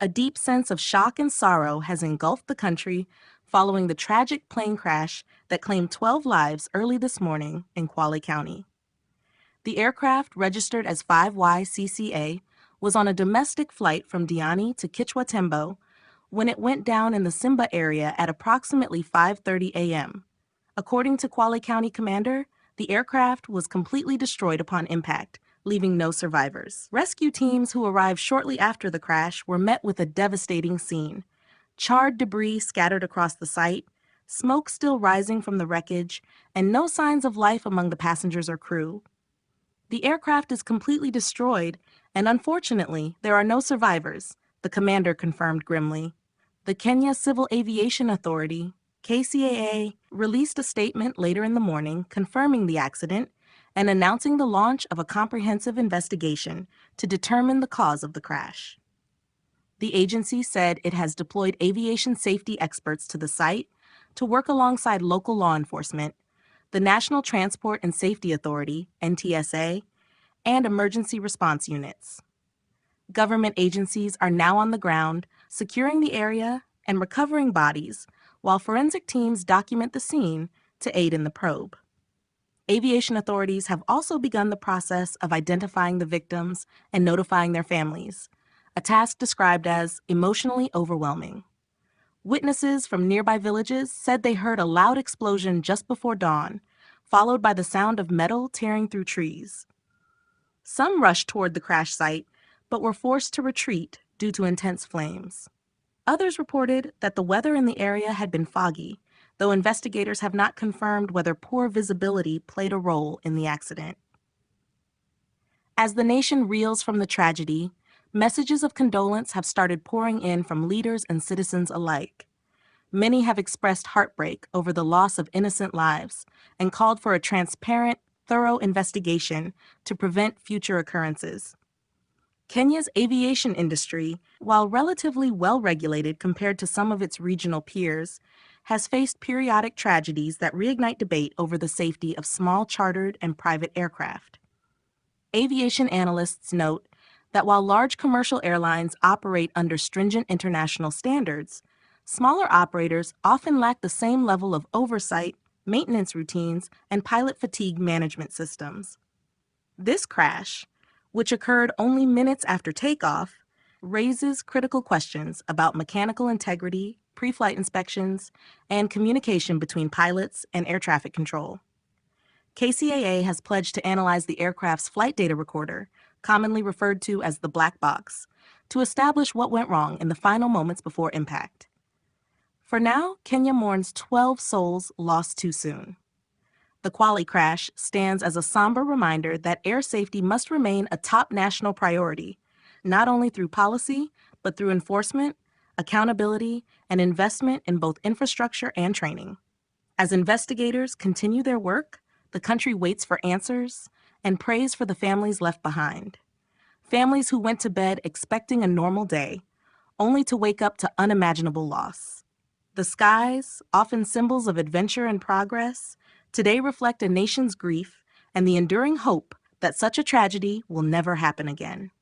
A deep sense of shock and sorrow has engulfed the country following the tragic plane crash that claimed 12 lives early this morning in Kwale County. The aircraft, registered as 5YCCA, was on a domestic flight from Diani to Kichwa, Tembo, when it went down in the Simba area at approximately 5:30 a.m. According to Kwale County Commander, the aircraft was completely destroyed upon impact, leaving no survivors. Rescue teams who arrived shortly after the crash were met with a devastating scene. Charred debris scattered across the site, smoke still rising from the wreckage, and no signs of life among the passengers or crew. The aircraft is completely destroyed, and unfortunately, there are no survivors, the commander confirmed grimly. The Kenya Civil Aviation Authority, KCAA, released a statement later in the morning confirming the accident and announcing the launch of a comprehensive investigation to determine the cause of the crash. The agency said it has deployed aviation safety experts to the site to work alongside local law enforcement, the National Transport and Safety Authority, NTSA, and emergency response units. Government agencies are now on the ground, securing the area and recovering bodies, while forensic teams document the scene to aid in the probe. Aviation authorities have also begun the process of identifying the victims and notifying their families, a task described as emotionally overwhelming. Witnesses from nearby villages said they heard a loud explosion just before dawn, followed by the sound of metal tearing through trees. Some rushed toward the crash site, but were forced to retreat due to intense flames. Others reported that the weather in the area had been foggy, though investigators have not confirmed whether poor visibility played a role in the accident. As the nation reels from the tragedy, messages of condolence have started pouring in from leaders and citizens alike. Many have expressed heartbreak over the loss of innocent lives and called for a transparent, thorough investigation to prevent future occurrences. Kenya's aviation industry, while relatively well-regulated compared to some of its regional peers, has faced periodic tragedies that reignite debate over the safety of small chartered and private aircraft. Aviation analysts note that while large commercial airlines operate under stringent international standards, smaller operators often lack the same level of oversight, maintenance routines, and pilot fatigue management systems. This crash, which occurred only minutes after takeoff, raises critical questions about mechanical integrity, pre-flight inspections, and communication between pilots and air traffic control. KCAA has pledged to analyze the aircraft's flight data recorder, commonly referred to as the black box, to establish what went wrong in the final moments before impact. For now, Kenya mourns 12 souls lost too soon. The Kwale crash stands as a somber reminder that air safety must remain a top national priority, not only through policy, but through enforcement, accountability, and investment in both infrastructure and training. As investigators continue their work, the country waits for answers and prays for the families left behind. Families who went to bed expecting a normal day, only to wake up to unimaginable loss. The skies, often symbols of adventure and progress, today reflect a nation's grief and the enduring hope that such a tragedy will never happen again.